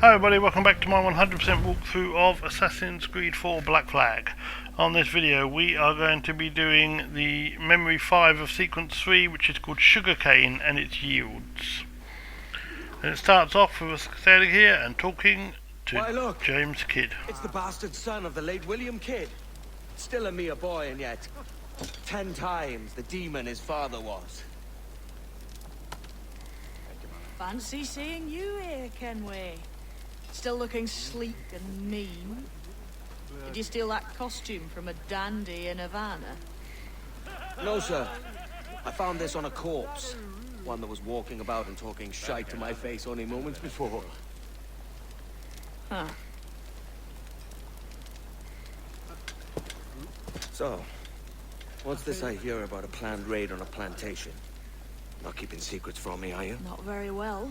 Hi everybody, welcome back to my 100% walkthrough of Assassin's Creed 4 Black Flag. On this video we are going to be doing the Memory 5 of Sequence 3, which is called Sugarcane and its yields. And it starts off with us standing here and talking to look, James Kidd. It's the bastard son of the late William Kidd. Still a mere boy and yet 10 times the demon his father was. Fancy seeing you here, Kenway. Still looking sleek and mean. Did you steal that costume from a dandy in Havana? No, sir. I found this on a corpse. One that was walking about and talking shite to my face only moments before. Huh. So, what's this I hear about a planned raid on a plantation? Not keeping secrets from me, are you? Not very well.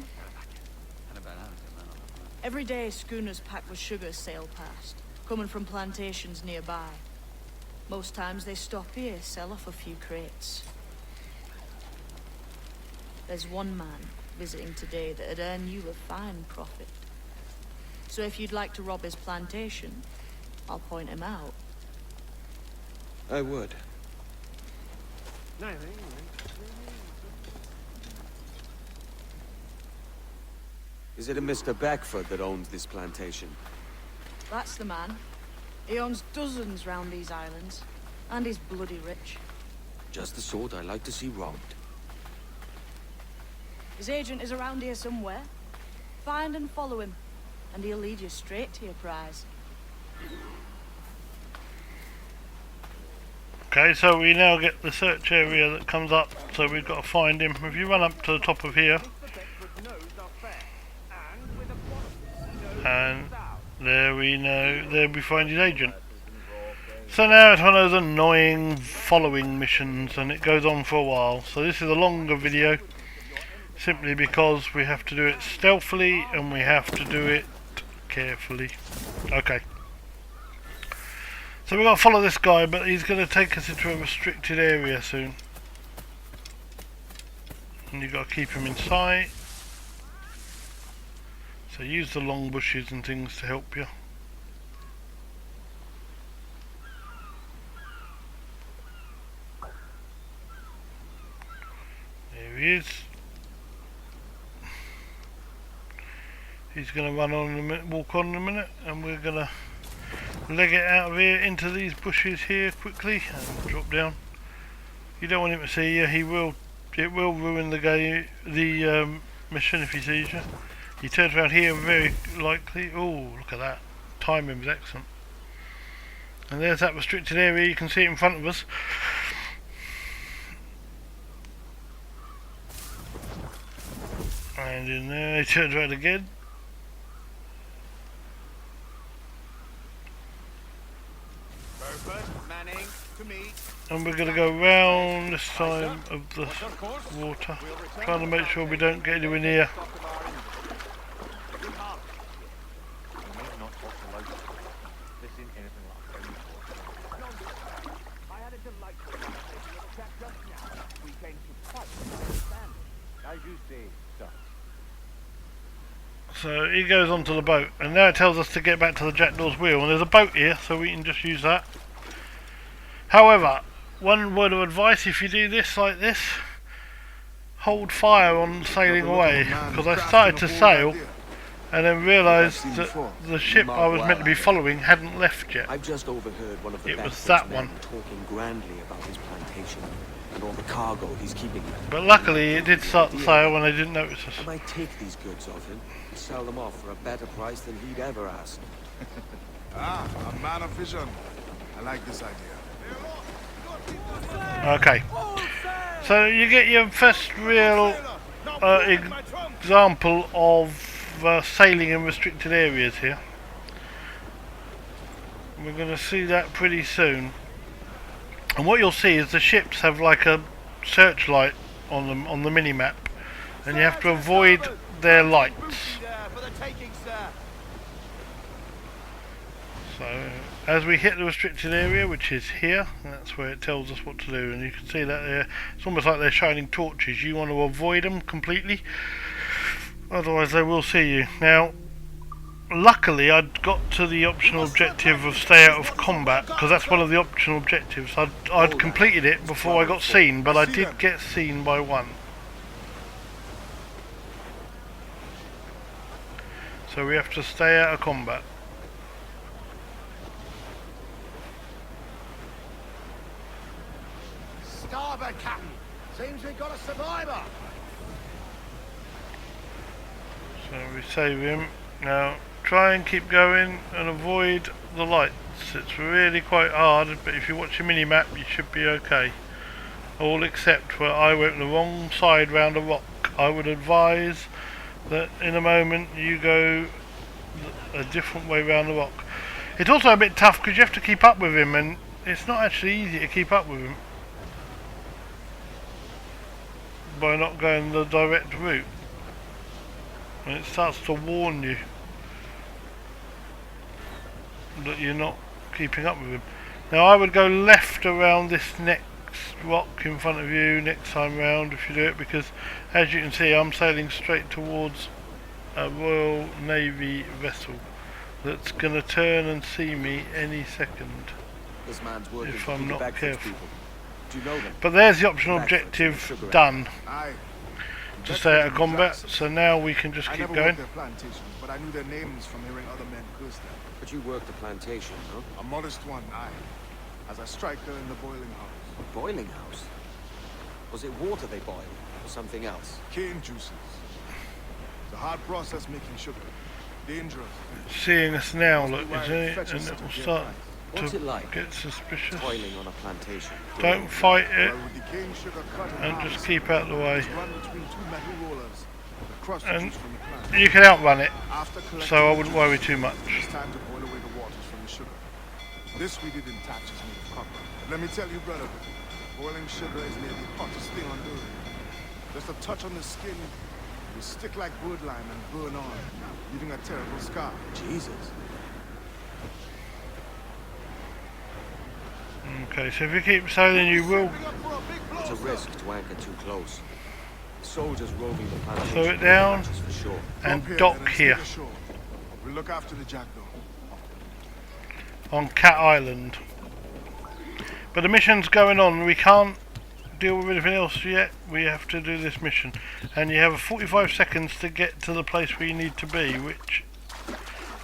Every day schooners packed with sugar sail past, coming from plantations nearby. Most times they stop here, sell off a few crates. There's one man visiting today that'd earn you a fine profit. So if you'd like to rob his plantation, I'll point him out. I would. Is it a Mr. Beckford that owns this plantation? That's the man. He owns dozens round these islands, and he's bloody rich. Just the sort I like to see robbed. His agent is around here somewhere. Find and follow him, and he'll lead you straight to your prize. Okay, so we now get the search area that comes up, so we've got to find him. If you run up to the top of here, and there we find his agent. So now it's one of those annoying following missions, and it goes on for a while. So this is a longer video, simply because we have to do it stealthily and we have to do it carefully. Okay. So we're going to follow this guy, but he's going to take us into a restricted area soon. And you've got to keep him in sight. So use the long bushes and things to help you. There he is. He's going to run on in a minute, walk on in a minute, and we're going to leg it out of here into these bushes here quickly and drop down. You don't want him to see you. It will ruin the game, the mission if he sees you. He turns around here very likely. Oh, look at that. Timing was excellent. And there's that restricted area. You can see it in front of us. And in there, he turns around again. And we're going to go round this side of the water, trying to make sure we don't get anywhere near. So he goes onto the boat, and now it tells us to get back to the Jackdaw's wheel, and there's a boat here, so we can just use that. However, one word of advice: if you do this like this, hold fire on sailing away, because I started to sail and then realised that the ship I was meant to be following hadn't left yet. I've just overheard one of the It was that one. talking grandly about his plantation and all the cargo he's keeping there. But luckily it did start to sail when they didn't notice us. I might take these goods off him and sell them off for a better price than he'd ever ask. A man of vision. I like this idea. Okay, so you get your first real example of sailing in restricted areas here. We're going to see that pretty soon. And what you'll see is the ships have like a searchlight on them on the mini-map, and you have to avoid their lights. So as we hit the restricted area, which is here, that's where it tells us what to do, and you can see that there, it's almost like they're shining torches. You want to avoid them completely, otherwise they will see you. Now luckily I'd got to the optional objective of stay out of combat, because that's one of the optional objectives. I'd completed it before I got seen, but I did get seen by one. So we have to stay out of combat. Starboard, Captain. Seems we got a survivor. So we save him. Now try and keep going and avoid the lights. It's really quite hard, but if you watch your mini-map you should be okay. All except where I went the wrong side round a rock. I would advise that in a moment you go a different way round the rock. It's also a bit tough because you have to keep up with him, and it's not actually easy to keep up with him by not going the direct route. And it starts to warn you that you're not keeping up with him. Now I would go left around this next rock in front of you next time round if you do it, because as you can see I'm sailing straight towards a Royal Navy vessel that's going to turn and see me any second This man's working if I'm not careful. Do you know them? But there's the optional objective done Aye. to stay out of combat, so now we can just I keep never going. worked their plantations, but I knew their names from hearing other men curse them. But you worked the plantation, no? A modest one, aye. As a striker in the boiling house. A boiling house? Was it water they boiled, or something else? Cane juices. It's a hard process making sugar. Dangerous. Seeing us now, look, isn't it? And it will start What's to it like, get suspicious. toiling on a plantation? Don't fight it Well, with the cane sugar cut in and halves, just keep out the way. it's run between two metal rollers that cross the And juice from the plant. you can outrun it, After collecting so I the wouldn't juice, worry too much. it's time to boil away the waters from the sugar. This we did in tatches made of copper. But let me tell you, brother, boiling sugar is near the hottest thing on earth. Just a touch on the skin will stick like wood lime and burn on, leaving a terrible scar. Jesus. Okay, so if you keep sailing you will It's a risk to anchor too close. Soldiers roving the plantation. slow it down That's for sure. and Drop dock then and here stay ashore. We'll look after the jackdaw. on Cat Island. But the mission's going on, we can't deal with anything else yet, we have to do this mission. And you have 45 seconds to get to the place where you need to be, which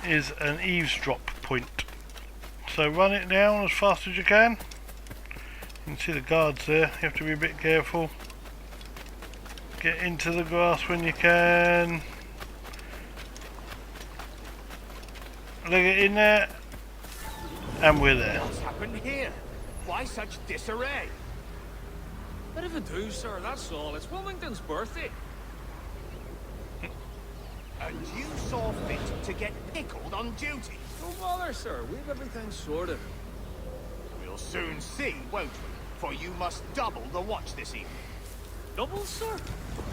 is an eavesdrop point. So run it down as fast as you can. You can see the guards there, you have to be a bit careful. Get into the grass when you can. Leg it in there. And we're there. What's happened here? Why such disarray? Bit of a do, sir, that's all. It's Wilmington's birthday. And you saw fit to get pickled on duty? Don't bother, sir. We've everything sorted. We'll soon see, won't we? For you must double the watch this evening. Double, sir?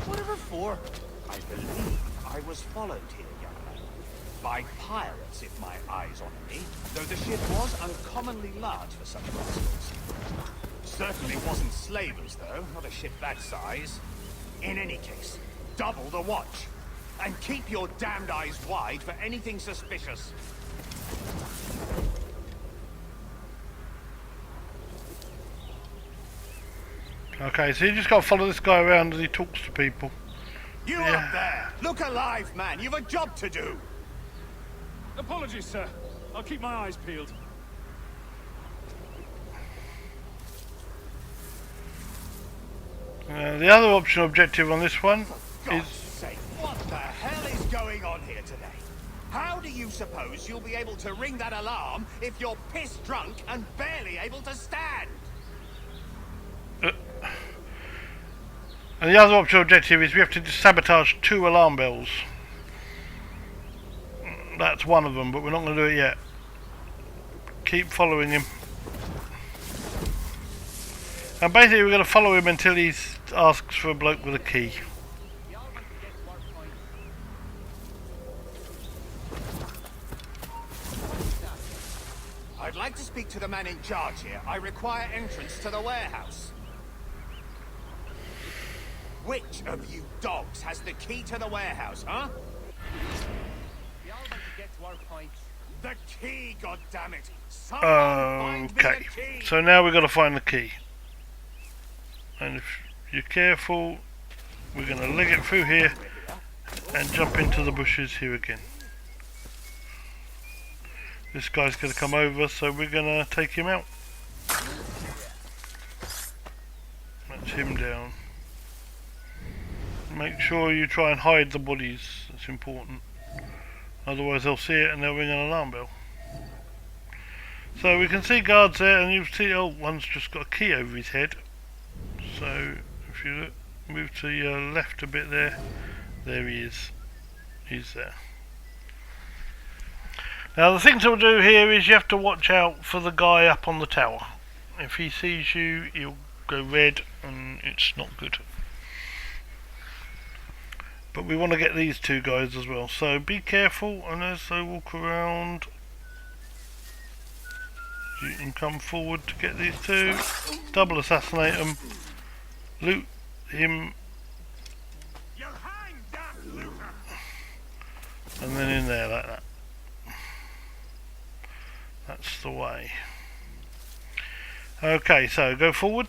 Whatever for? I believe I was followed here, young man. By pirates, if my eyes honour me, though the ship was uncommonly large for such rascals. Certainly wasn't slavers, though, not a ship that size. In any case, double the watch. And keep your damned eyes wide for anything suspicious. Okay, so you just got to follow this guy around as he talks to people. You up there! Look alive, man! You've a job to do! Apologies, sir. I'll keep my eyes peeled. The other optional objective on this one God's is sake, what the hell is going on here today? How do you suppose you'll be able to ring that alarm if you're piss drunk and barely able to stand? and the other optional objective is we have to sabotage 2 alarm bells. That's one of them, but we're not going to do it yet. Keep following him. And basically we're going to follow him until he asks for a bloke with a key. I'd like to speak to the man in charge here. I require entrance to the warehouse. Which of you dogs has the key to the warehouse, huh? The Alban to get to our The key, goddammit! Someone find me Okay, the key! so now we've got to find the key. And if you're careful, we're going to leg it through here and jump into the bushes here again. This guy's going to come over, so we're going to take him out. That's him down. Make sure you try and hide the bodies, that's important. Otherwise they'll see it and they'll ring an alarm bell. So we can see guards there, and you see, oh, one's just got a key over his head. So if you look, move to your left a bit there, there he is. He's there. Now the thing to do here is you have to watch out for the guy up on the tower. If he sees you, he'll go red and it's not good. But we want to get these two guys as well, so be careful, and as they walk around you can come forward to get these two, double assassinate them, loot him, You'll hang, damn looter! and then in there like that. That's the way. Okay, so go forward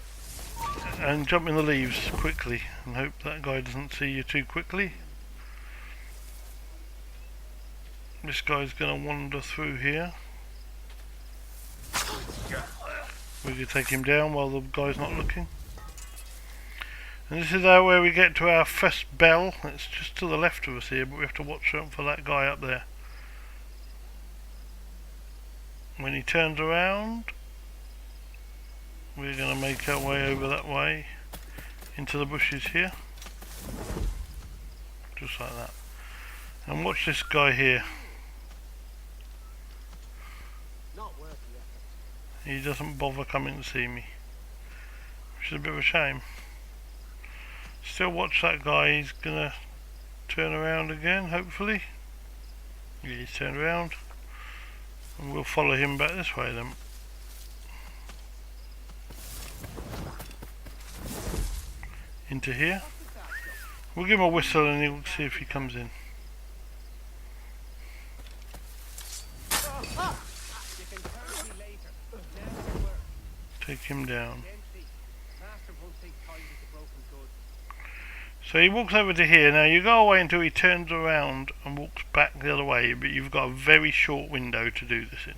and jump in the leaves quickly and hope that guy doesn't see you too quickly. This guy's going to wander through here. We can take him down while the guy's not looking. And this is where we get to our first bell. It's just to the left of us here, but we have to watch out for that guy up there. When he turns around, we're going to make our way over that way into the bushes here, just like that. And watch this guy here. He doesn't bother coming to see me, which is a bit of a shame. Still watch that guy. He's gonna turn around again, hopefully. Yeah, he's turned around, and we'll follow him back this way then. Into here. We'll give him a whistle and he'll see if he comes in. Take him down. So he walks over to here. Now you go away until he turns around and walks back the other way, but you've got a very short window to do this in.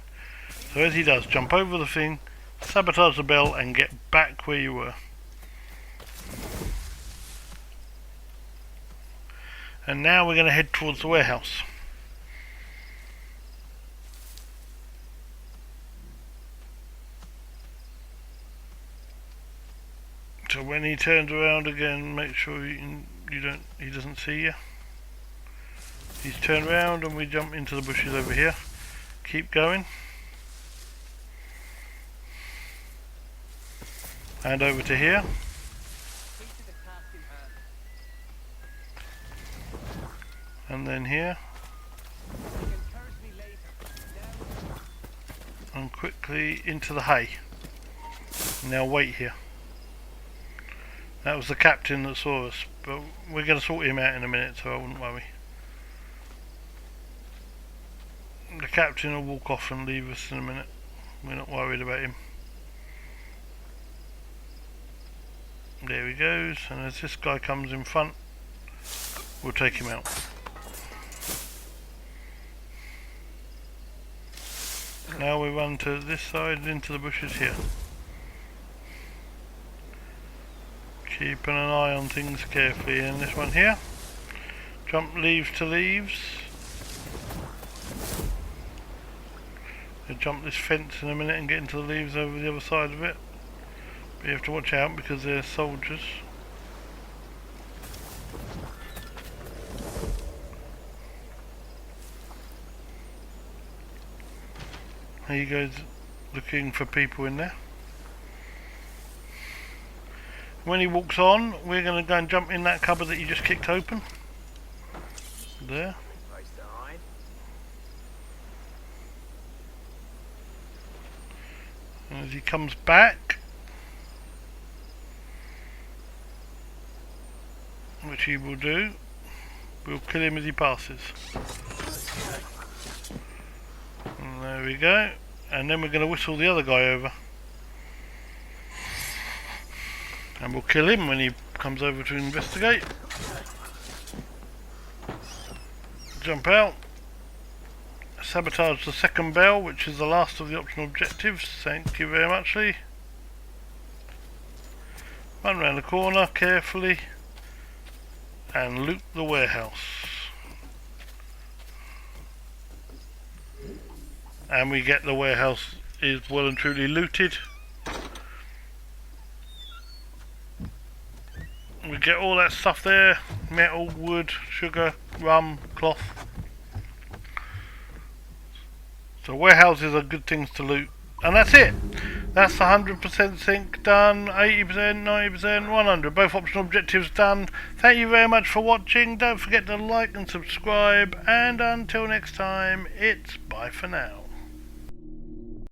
So as he does, jump over the thing, sabotage the bell and get back where you were. And now we're going to head towards the warehouse. So when he turns around again, make sure he doesn't see you. He's turned around and we jump into the bushes over here. Keep going. And over to here. And then here. And quickly into the hay. Now wait here. That was the captain that saw us, but we're going to sort him out in a minute, so I wouldn't worry. The captain will walk off and leave us in a minute. We're not worried about him. There he goes, and as this guy comes in front, we'll take him out. Now we run to this side into the bushes here. Keeping an eye on things carefully. And this one here, jump leaves to leaves. We'll jump this fence in a minute and get into the leaves over the other side of it. But you have to watch out because they're soldiers. He goes looking for people in there. When he walks on, we're going to go and jump in that cupboard that you just kicked open. There. And as he comes back, which he will do, we'll kill him as he passes. we go. And then we're going to whistle the other guy over. And we'll kill him when he comes over to investigate. Jump out. Sabotage the second bell, which is the last of the optional objectives. Thank you very much, Lee. Run around the corner carefully. And loot the warehouse. And we get the warehouse is well and truly looted. We get all that stuff there: metal, wood, sugar, rum, cloth. So warehouses are good things to loot. And that's it. That's 100% sync done, 80%, 90%, 100. Both optional objectives done. Thank you very much for watching. Don't forget to like and subscribe. And until next time, it's bye for now.